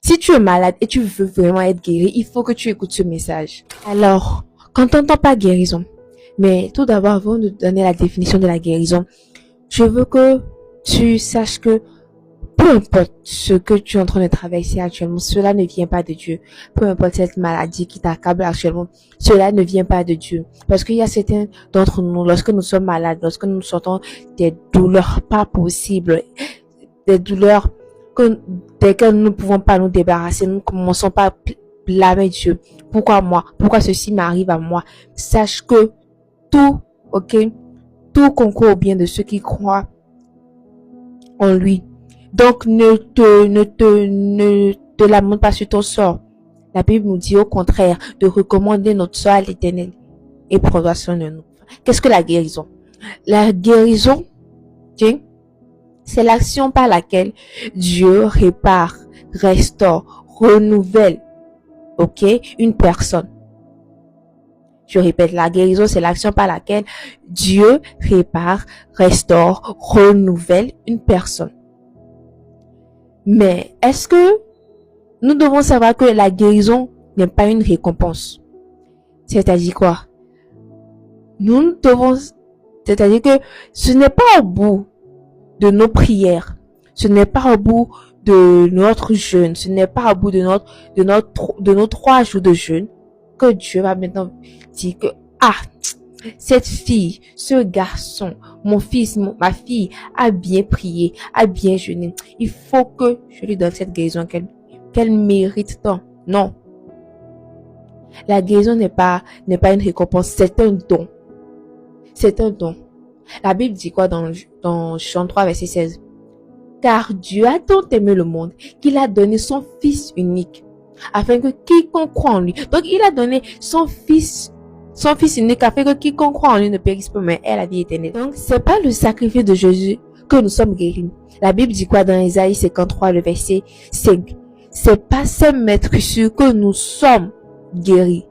Si tu es malade et tu veux vraiment être guéri, il faut que tu écoutes ce message. Alors, quand tu n'entends pas guérison, mais tout d'abord, avant de donner la définition de la guérison, je veux que tu saches que peu importe ce que tu es en train de traverser actuellement, cela ne vient pas de Dieu. Peu importe cette maladie qui t'accable actuellement, cela ne vient pas de Dieu. Parce qu'il y a certains d'entre nous, lorsque nous sommes malades, lorsque nous sentons des douleurs pas possibles, des douleurs desquelles nous ne pouvons pas nous débarrasser, nous ne commençons pas à blâmer Dieu. Pourquoi moi? Pourquoi ceci m'arrive à moi? Sache que tout, tout concourt au bien de ceux qui croient en lui. Donc, ne te lamente pas sur ton sort. La Bible nous dit au contraire de recommander notre sort à l'Éternel et prendre soin de nous. Qu'est-ce que la guérison? La guérison, c'est l'action par laquelle Dieu répare, restaure, renouvelle, une personne. Je répète, la guérison, c'est l'action par laquelle Dieu répare, restaure, renouvelle une personne. Mais est-ce que nous devons savoir que la guérison n'est pas une récompense? C'est-à-dire quoi? C'est-à-dire que ce n'est pas au bout de nos prières, ce n'est pas au bout de notre jeûne, ce n'est pas au bout de nos 3 jours de jeûne que Dieu va maintenant dire que cette fille, ce garçon, mon fils, ma fille a bien prié, a bien jeûné. Il faut que je lui donne cette guérison qu'elle mérite tant. Non. La guérison n'est pas une récompense, c'est un don. C'est un don. La Bible dit quoi dans Jean 3, verset 16? Car Dieu a tant aimé le monde qu'il a donné son Fils unique, afin que quiconque croit en lui. Donc, il a donné son Fils unique afin que quiconque croit en lui ne périsse pas, mais ait la vie éternelle. Donc, c'est pas le sacrifice de Jésus que nous sommes guéris. La Bible dit quoi dans Isaïe 53, le verset 5? C'est pas ce maître sûr que nous sommes guéris.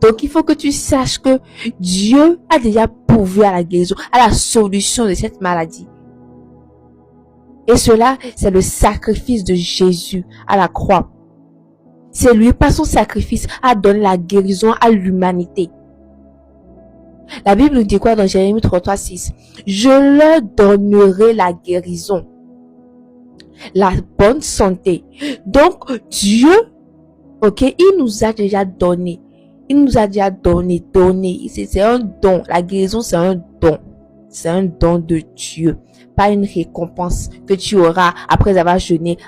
Donc, il faut que tu saches que Dieu a déjà pourvu à la guérison, à la solution de cette maladie. Et cela, c'est le sacrifice de Jésus à la croix. C'est lui, par son sacrifice, a donné la guérison à l'humanité. La Bible nous dit quoi dans Jérémie 33, 6? Je leur donnerai la guérison, la bonne santé. Donc, Dieu, il nous a déjà donné. Il nous a déjà donné. C'est un don. La guérison, c'est un don. C'est un don de Dieu. Pas une récompense que tu auras après avoir jeûné,